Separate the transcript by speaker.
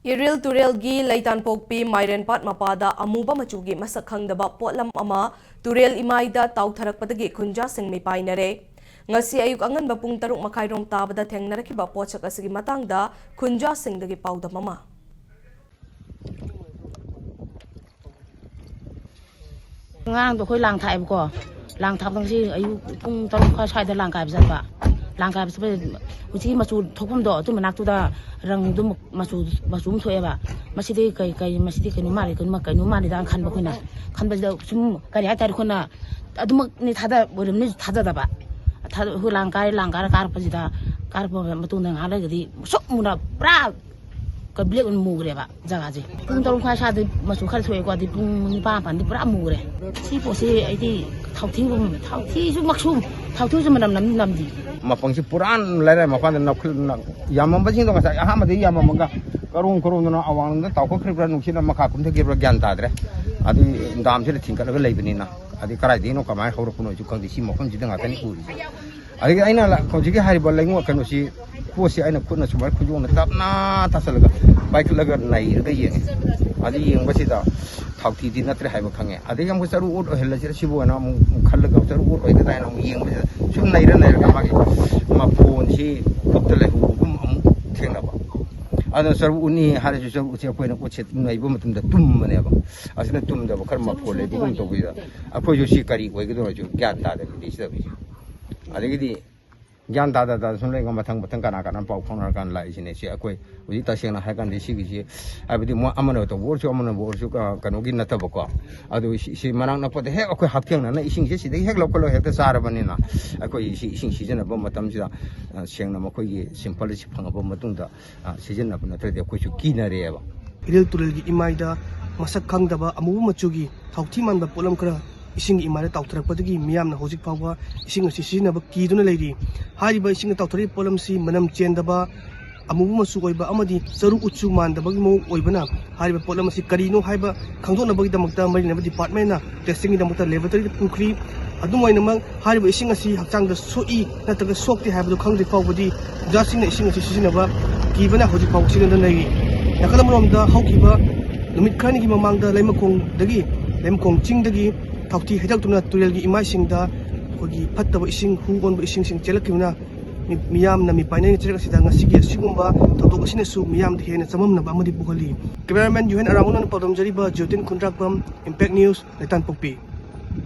Speaker 1: Iril Turelgi Laitan Pokpi Mairen Pat Mapada Amuba Machugi Masakhangdaba Potlam Ama Turel Imaida Tautharakpadagi Kunja Singmi Painare Ngasi ayuk angan bapung taruk makairom tabada thengnarakiba potsak asigi matangda Kunja Singdagi Pauda Mama
Speaker 2: Ngang do khoi lang thai ko lang thap tang si ayu pung taruk kha sai da lang kai bzat ba lang kai bzat uchi machu thokpam do tu manak tu da rang du machu thoi ba masidi kai masidi kai numari kai numari da khan ba khoina khan ba sum kari ha tar khona adum ni thada borim ni thada da ba thada hu lang kar kar pa jida kar pa matu na ngala gadi sok muna pra ka blek un mugre ba jaga ji pung taruk kha sa de machu khar thoi ko di pung ni pa pan di pra mugre si po si ai di thau thi su maksum thau thu su nam di
Speaker 3: mapang si puran lere mapan na yamam bajing dong sa aham de yamam ga karung na awang na taw ko khibra nu sina makha kum the gebra gyan ta dre adi dam se thing ka la leibini na adi karai di no kamai khawro kuno ju kang di si mokam ji danga tani uri adi aina la ko ji ge hari bol lengo kan si ko si aina kunna subar khujung na tap na tasal ga bike laga nai ga yeng adi yeng ba si da thauti di natre hai ba khange adi yam ko saru ut hel la si bo na mu khal ga saru ut oi ga dai na mu yeng ba sum nai ra ga ma ma phone si kopta le hu bum am theng na ba ada saru uni har ju saru che ko na ko che nai ba matum da tum ne ba asina tum da ba khar ma phone le bum to bi da apoi ju si kari ko ga do ju gyan ta da di si da bi adi gi Jan da sun le ngam thang kana pau khong kan lai sine si akoi uji ta seng na ha kan de si gi abidi mo amano to bor chu ka kanu gi na ta ba ko adu si manang na pode he akoi hakeng na ising si de hek lokolo hek ta sar bani na akoi ising si jena ba matam si da seng na makoi gi simple si phang ba matung da si jena ba na tre de akoi chu ki na re ba
Speaker 4: Iril Turel gi imaida masak khangdaba amu machugi thauthi man ba polam kra ising imare tautharakpadagi miyamna hojik phawba ising asi sinaba kiduna leiri hariba ising tauthari polam si manam chendaba amu masu oiba amadi saru uchu mandabagi mo oibana hariba polam si karino haiba khangdonabagi damakta marinaba department na testing damakta laboratory pukri adumoina mang hariba ising asi hakchang da soi nataga sokti haiba khangde phawbadi jasing na ising asi sinaba kibana hojik phaw sinanda leiri nakalamromda haukiba numit khani gi mamangda laimakong dagi lemkong chingdagi thauti hedakuna turelgi imaisingda kogi phattaba ising hugonba ising chelakimna miyamna mi painai cherek sida ngasigi sigumba thautok asine su miyam de hena chamamna ba amadi bukhali cameraman yuhen arangunan podom jariba jotin kontrakpam impact news Laitan Pokpi